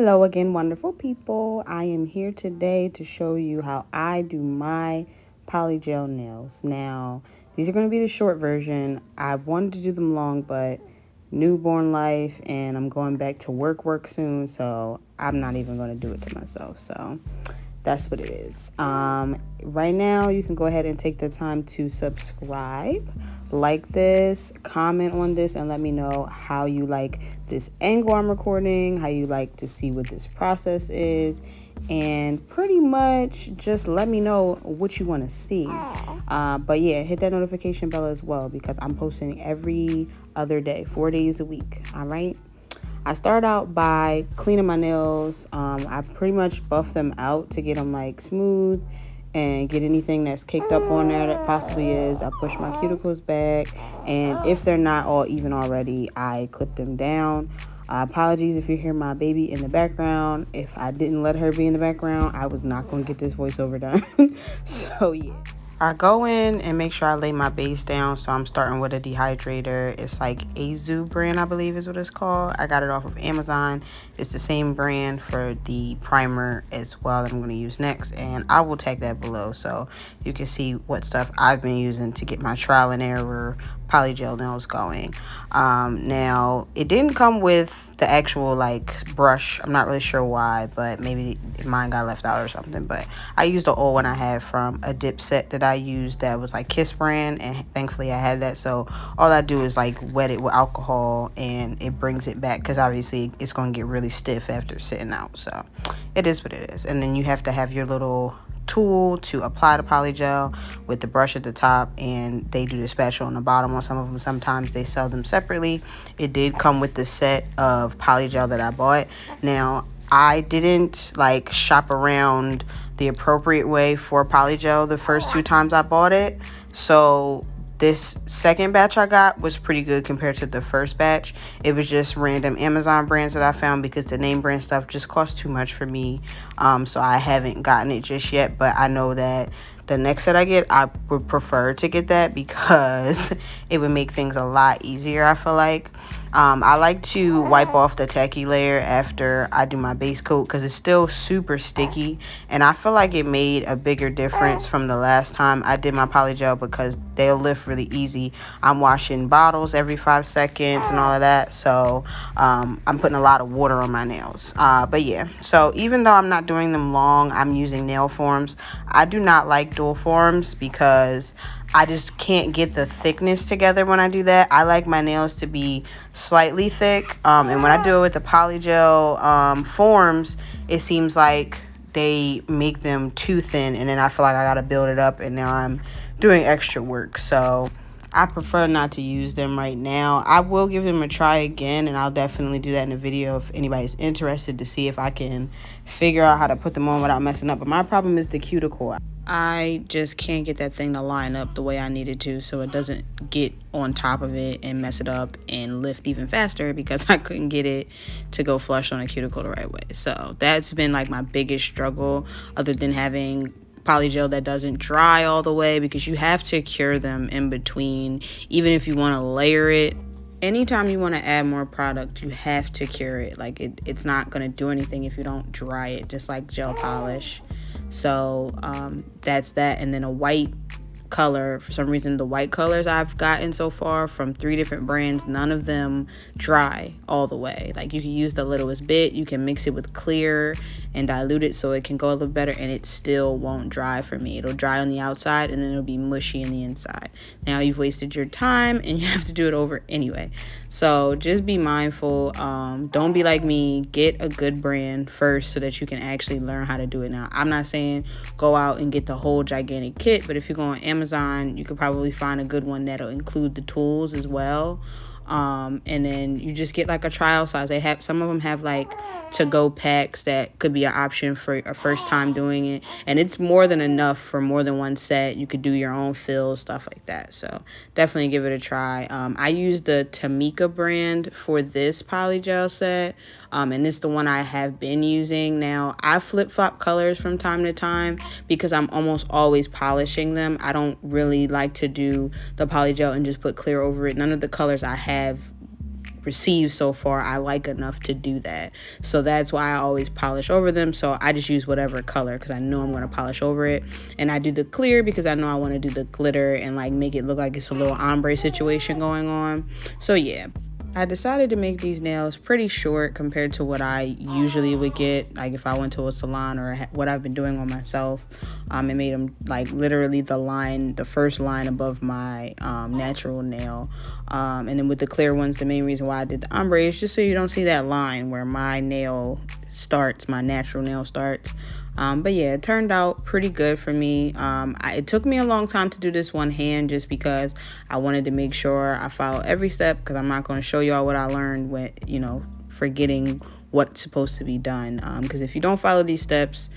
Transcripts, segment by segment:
Hello again, wonderful people. I am here today to show you how I do my polygel nails. Now, these are going to be the short version. I wanted to do them long, but newborn life and I'm going back to work soon, so I'm not even going to do it to myself. So that's what it is. Right now, you can go ahead and take the time to subscribe, like this, comment on this, and let me know how you like this angle I'm recording, how you like to see what this process is, and pretty much just let me know what you want to see. But yeah, hit that notification bell as well because I'm posting every other day, 4 days a week. All right. I start out by cleaning my nails. I pretty much buff them out to get them like smooth and get anything that's caked up on there that possibly is. I push my cuticles back, and if they're not all even already, I clip them down. Apologies if you hear my baby in the background. If I didn't let her be in the background, I was not going to get this voiceover done. So yeah. I go in and make sure I lay my base down. So I'm starting with a Dehydrator. It's like Azure brand, I believe is what it's called. I got it off of Amazon. It's the same brand for the primer as well that I'm going to use next. And I will tag that below so you can see what stuff I've been using to get my trial and error polygel nails going. Now, it didn't come with the actual like brush. I'm not really sure why, but maybe mine got left out or something. But I used the old one I had from a dip set that I used that was like Kiss brand, and thankfully I had that. So all I do is like wet it with alcohol and it brings it back, because obviously it's going to get really stiff after sitting out. So it is what it is. And then you have to have your little tool to apply the polygel with the brush at the top, and they do the spatula on the bottom on some of them. Sometimes they sell them separately. It did come with the set of polygel that I bought. Now, I didn't like shop around the appropriate way for polygel the first 2 times I bought it, so this second batch I got was pretty good compared to the first batch. It was just random Amazon brands that I found because the name brand stuff just cost too much for me. So I haven't gotten it just yet, but I know that the next set I get, I would prefer to get that because it would make things a lot easier, I feel like. I like to wipe off the tacky layer after I do my base coat because it's still super sticky, and I feel like it made a bigger difference from the last time I did my polygel because they'll lift really easy. I'm washing bottles every 5 seconds and all of that, so I'm putting a lot of water on my nails. But yeah, so even though I'm not doing them long, I'm using nail forms. I do not like dual forms because I just can't get the thickness together when I do that. I like my nails to be slightly thick. And when I do it with the polygel forms, it seems like they make them too thin. And then I feel like I got to build it up. And now I'm doing extra work. So I prefer not to use them right now. I will give them a try again, and I'll definitely do that in a video if anybody's interested to see if I can figure out how to put them on without messing up. But my problem is the cuticle. I just can't get that thing to line up the way I need it to, so it doesn't get on top of it and mess it up and lift even faster because I couldn't get it to go flush on a cuticle the right way. So that's been like my biggest struggle, other than having polygel that doesn't dry all the way, because you have to cure them in between. Even if you want to layer it, anytime you want to add more product, you have to cure it. Like it's not going to do anything if you don't dry it, just like gel polish. So that's that. And then a white color, for some reason the white colors I've gotten so far from 3 different brands, none of them dry all the way. Like you can use the littlest bit, you can mix it with clear and dilute it so it can go a little better, and it still won't dry for me. It'll dry on the outside and then it'll be mushy in the inside. Now you've wasted your time and you have to do it over anyway. So just be mindful. Don't be like me. Get a good brand first so that you can actually learn how to do it. Now, I'm not saying go out and get the whole gigantic kit, but if you go on Amazon, you could probably find a good one that'll include the tools as well. And then you just get like a trial size. They have, some of them have like to-go packs that could be an option for a first time doing it, and it's more than enough for more than one set. You could do your own fills, stuff like that. So definitely give it a try. I use the Tomicca brand for this polygel set, and it's the one I have been using. Now I flip-flop colors from time to time because I'm almost always polishing them. I don't really like to do the polygel and just put clear over it. None of the colors I have received so far, I like enough to do that. So that's why I always polish over them. So I just use whatever color because I know I'm going to polish over it. And I do the clear because I know I want to do the glitter and like make it look like it's a little ombre situation going on. So yeah, I decided to make these nails pretty short compared to what I usually would get, like if I went to a salon or what I've been doing on myself. I made them like literally the first line above my natural nail. And then with the clear ones, the main reason why I did the ombre is just so you don't see that line where my nail starts, my natural nail starts. But yeah, it turned out pretty good for me. It took me a long time to do this one hand just because I wanted to make sure I follow every step, because I'm not going to show y'all what I learned with, forgetting what's supposed to be done. Because if you don't follow these steps,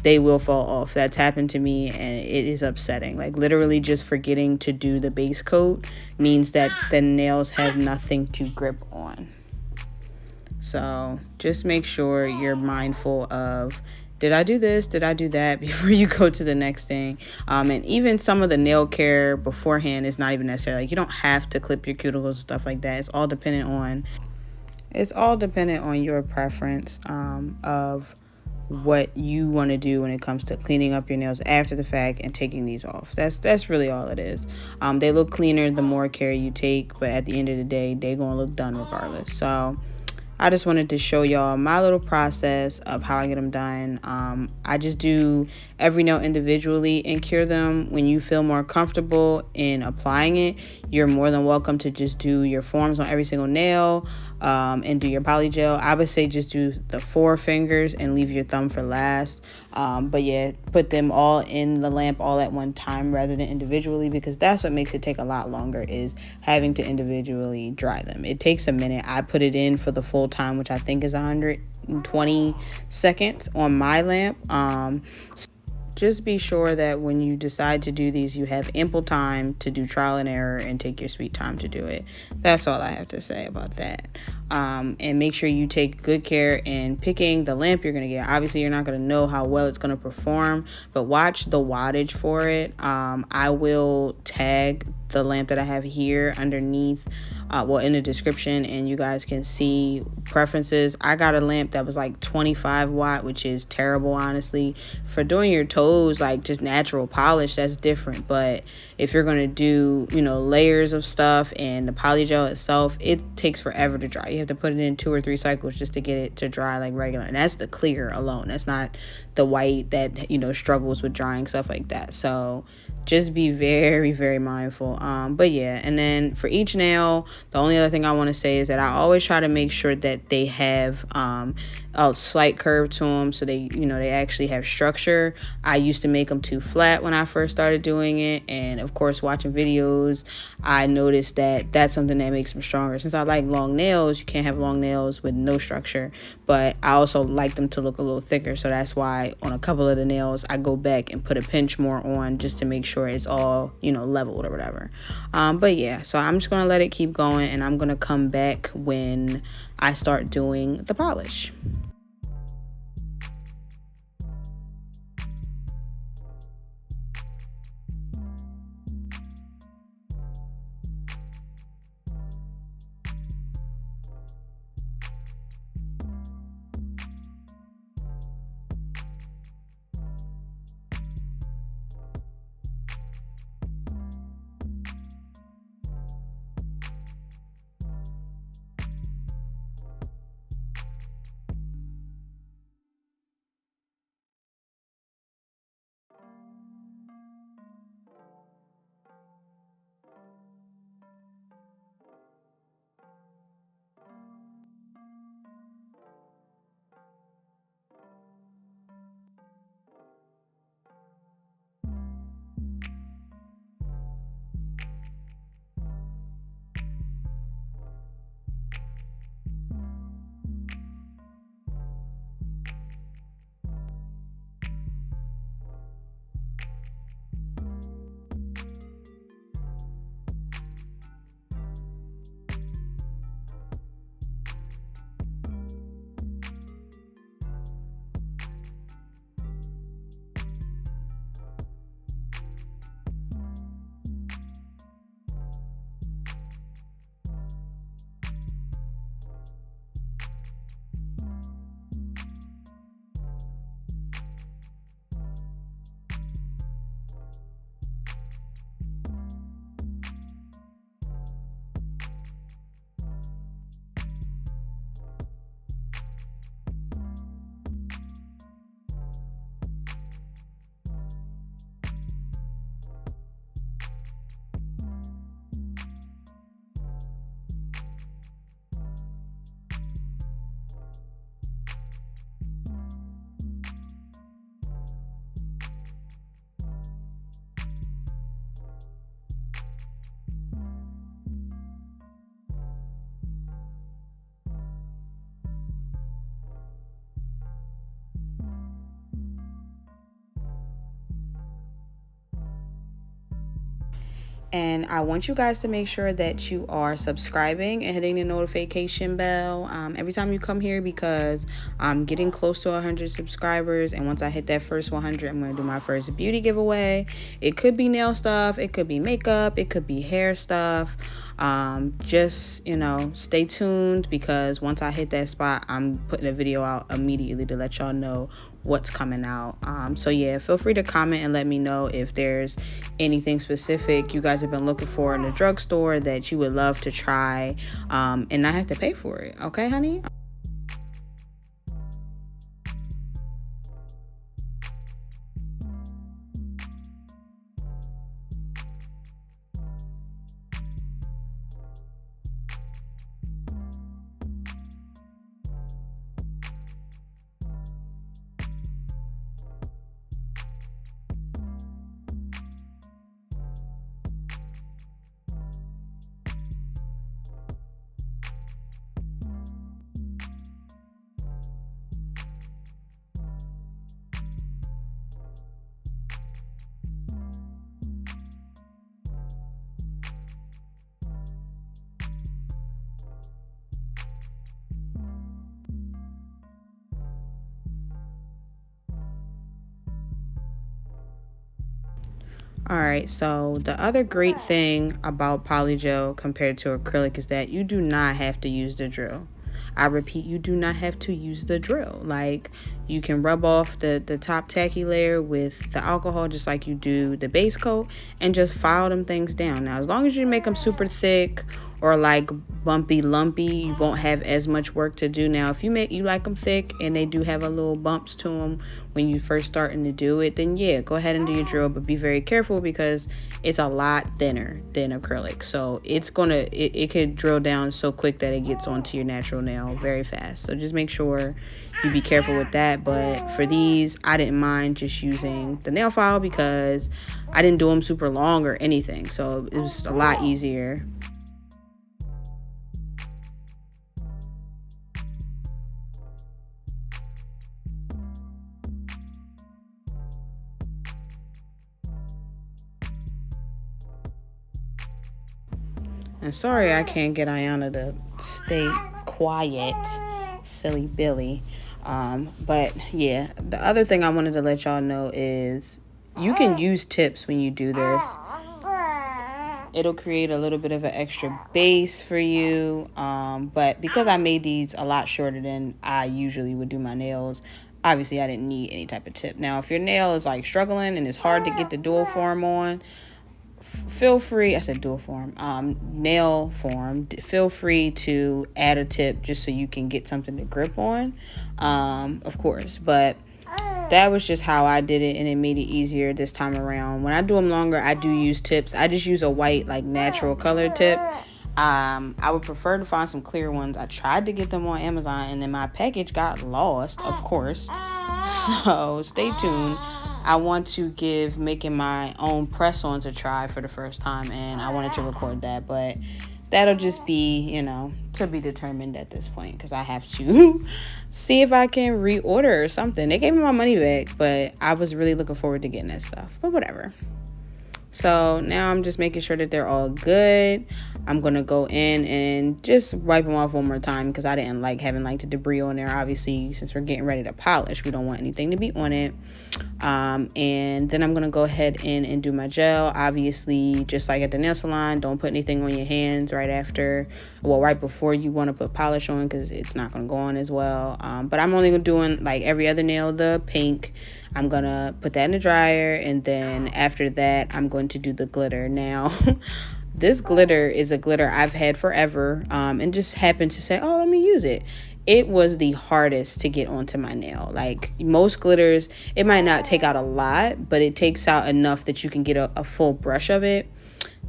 they will fall off. That's happened to me and it is upsetting. Like literally just forgetting to do the base coat means that the nails have nothing to grip on. So just make sure you're mindful of, did I do this? Did I do that? Before you go to the next thing. And even some of the nail care beforehand is not even necessary. Like you don't have to clip your cuticles and stuff like that. It's all dependent on your preference of what you want to do when it comes to cleaning up your nails after the fact and taking these off. That's really all it is. They look cleaner the more care you take, but at the end of the day, they're gonna look done regardless. So I just wanted to show y'all my little process of how I get them done. I just do every nail individually and cure them. When you feel more comfortable in applying it, you're more than welcome to just do your forms on every single nail and do your polygel. I would say just do the 4 fingers and leave your thumb for last. But yeah, put them all in the lamp all at one time rather than individually, because that's what makes it take a lot longer, is having to individually dry them. It takes a minute. I put it in for the full time, which I think is 120 seconds on my lamp. Just be sure that when you decide to do these, you have ample time to do trial and error and take your sweet time to do it. That's all I have to say about that. And make sure you take good care in picking the lamp you're going to get. Obviously, you're not going to know how well it's going to perform, but watch the wattage for it. I will tag the lamp that I have here underneath, in the description, and you guys can see preferences. I got a lamp that was like 25 watt, which is terrible, honestly. For doing your toes, like just natural polish, that's different. But if you're gonna do, layers of stuff and the polygel itself, it takes forever to dry. You have to put it in 2 or 3 cycles just to get it to dry like regular, and that's the clear alone. That's not the white that struggles with drying, stuff like that. So just be very, very mindful. But yeah, and then for each nail, the only other thing I want to say is that I always try to make sure that they have a slight curve to them, so they they actually have structure. I used to make them too flat when I first started doing it, and of course watching videos, I noticed that that's something that makes them stronger. Since I like long nails, you can't have long nails with no structure, but I also like them to look a little thicker, so that's why on a couple of the nails I go back and put a pinch more on just to make sure it's all leveled or whatever. But yeah, so I'm just gonna let it keep going, and I'm gonna come back when I start doing the polish. And I want you guys to make sure that you are subscribing and hitting the notification bell every time you come here, because I'm getting close to 100 subscribers. And once I hit that first 100, I'm going to do my first beauty giveaway. It could be nail stuff, it could be makeup, it could be hair stuff. Just, you know, stay tuned, because once I hit that spot, I'm putting a video out immediately to let y'all know what's coming out. So yeah, feel free to comment and let me know if there's anything specific you guys have been looking for in the drugstore that you would love to try and not have to pay for it. Okay, honey? All right, so the other great thing about polygel compared to acrylic is that you do not have to use the drill. I repeat, you do not have to use the drill. Like, you can rub off the top tacky layer with the alcohol just like you do the base coat and just file them things down. Now, as long as you make them super thick or like bumpy, lumpy, you won't have as much work to do. Now, if you like them thick and they do have a little bumps to them when you first starting to do it, then yeah, go ahead and do your drill, but be very careful because it's a lot thinner than acrylic. So it could drill down so quick that it gets onto your natural nail very fast. So just make sure you be careful with that. But for these, I didn't mind just using the nail file because I didn't do them super long or anything. So it was a lot easier. And sorry I can't get Ayana to stay quiet, silly Billy. But yeah, the other thing I wanted to let y'all know is you can use tips when you do this. It'll create a little bit of an extra base for you. But because I made these a lot shorter than I usually would do my nails, obviously I didn't need any type of tip. Now, if your nail is like struggling and it's hard to get the dual form on, feel free, I said dual form, nail form, feel free to add a tip just so you can get something to grip on, of course. But that was just how I did it, and it made it easier this time around. When I do them longer, I do use tips. I just use a white, like, natural color tip. I would prefer to find some clear ones. I tried to get them on Amazon, and then my package got lost, of course. So stay tuned. I want to give making my own press-ons a try for the first time, and I wanted to record that, but that'll just be, you know, to be determined at this point, because I have to see if I can reorder or something. They gave me my money back, but I was really looking forward to getting that stuff, but whatever. So now I'm just making sure that they're all good. I'm going to go in and just wipe them off one more time because I didn't like having like the debris on there. Obviously, since we're getting ready to polish, we don't want anything to be on it. And then I'm going to go ahead and do my gel. Obviously, just like at the nail salon, don't put anything on your hands right after, well, right before you want to put polish on, because it's not going to go on as well. But I'm only doing like every other nail, the pink. I'm going to put that in the dryer, and then after that, I'm going to do the glitter. Now, this glitter is a glitter I've had forever, and just happened to say, oh, let me use it. It was the hardest to get onto my nail. Like most glitters, it might not take out a lot, but it takes out enough that you can get a full brush of it.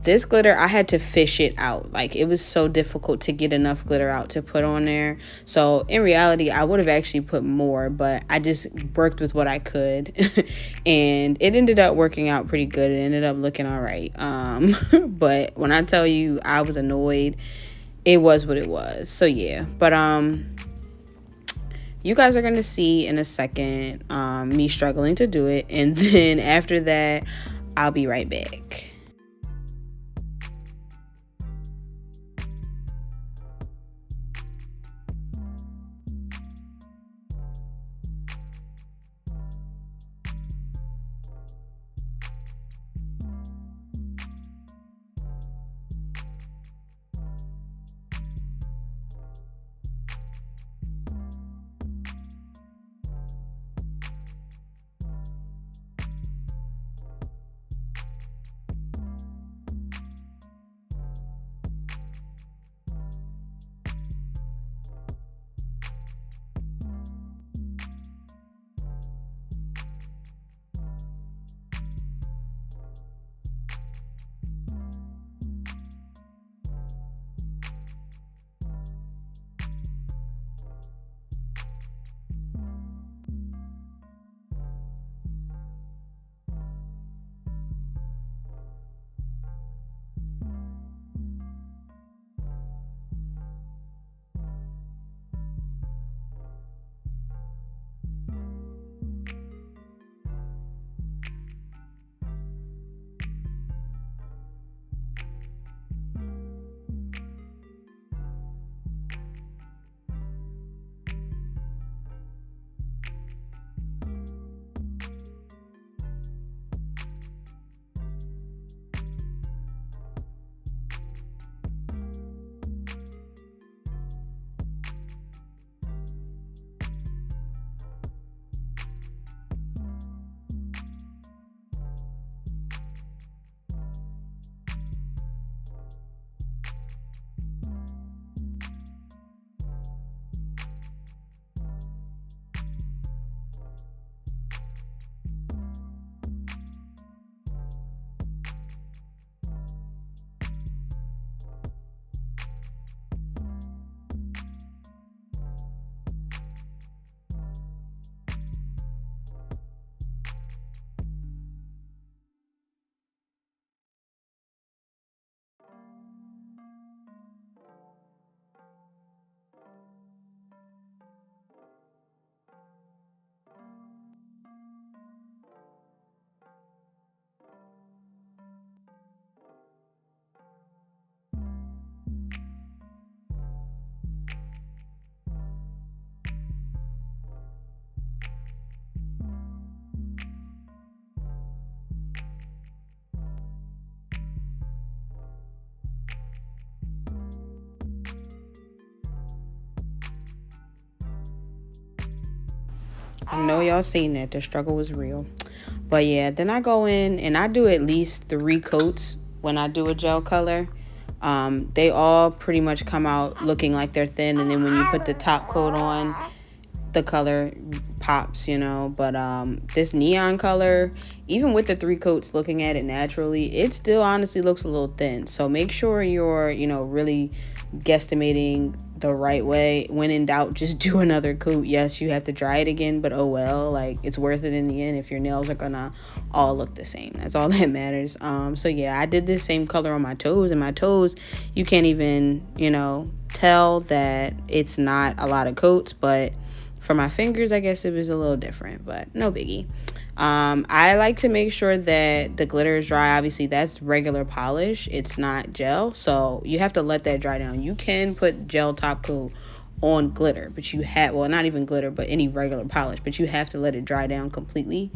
This glitter, I had to fish it out. Like, it was so difficult to get enough glitter out to put on there. So in reality, I would have actually put more, but I just worked with what I could. And it ended up working out pretty good. It ended up looking all right. But when I tell you I was annoyed, it was what it was. So yeah, but you guys are going to see in a second me struggling to do it. And then after that, I'll be right back. I know y'all seen that. The struggle was real. But yeah, then I go in and I do at least 3 coats when I do a gel color. They all pretty much come out looking like they're thin, and then when you put the top coat on, the color pops, you know. But this neon color, even with the 3 coats, looking at it naturally, it still honestly looks a little thin. So make sure you're, you know, really guesstimating the right way. When in doubt, just do another coat. Yes, you have to dry it again, but oh well, like, it's worth it in the end if your nails are gonna all look the same. That's all that matters. So yeah, I did this same color on my toes, and my toes, you can't even, you know, tell that it's not a lot of coats, but for my fingers, I guess it was a little different, but no biggie. I like to make sure that the glitter is dry. Obviously, that's regular polish. It's not gel, so you have to let that dry down. You can put gel top coat on glitter, but you have, well, not even glitter, but any regular polish, but you have to let it dry down completely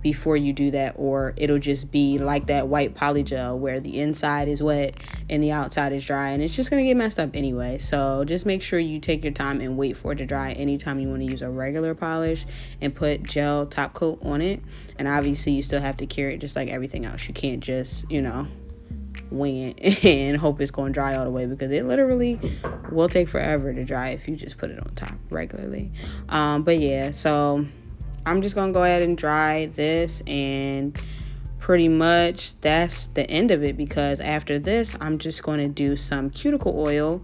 before you do that, or it'll just be like that white polygel where the inside is wet and the outside is dry, and it's just gonna get messed up anyway. So just make sure you take your time and wait for it to dry anytime you want to use a regular polish and put gel top coat on it. And obviously you still have to cure it just like everything else. You can't just, you know, wing it and hope it's going to dry all the way, because it literally will take forever to dry if you just put it on top regularly. But yeah, so I'm just gonna go ahead and dry this, and pretty much that's the end of it, because after this I'm just going to do some cuticle oil,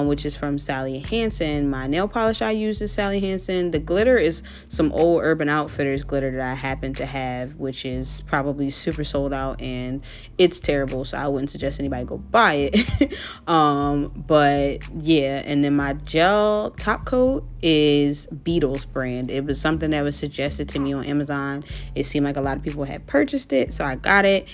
which is from Sally Hansen. My nail polish I use is Sally Hansen. The glitter is some old Urban Outfitters glitter that I happen to have, which is probably super sold out and it's terrible, so I wouldn't suggest anybody go buy it. But yeah, and then my gel top coat is Beatles brand. It was something that was suggested to me on Amazon. It seemed like a lot of people had purchased it, so I got it.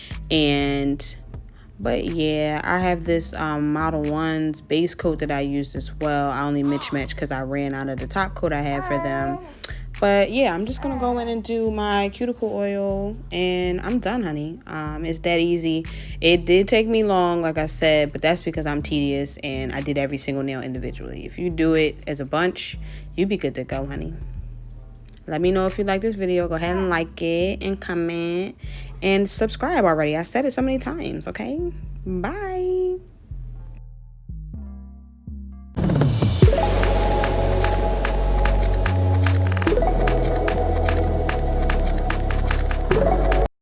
But yeah, I have this Model 1's base coat that I used as well. I only mismatched because I ran out of the top coat I had for them. But yeah, I'm just gonna go in and do my cuticle oil, and I'm done, honey. It's that easy. It did take me long, like I said, but that's because I'm tedious and I did every single nail individually. If you do it as a bunch, you'd be good to go, honey. Let me know if you like this video. Go ahead and like it and comment and subscribe already. I said it so many times, okay? Bye.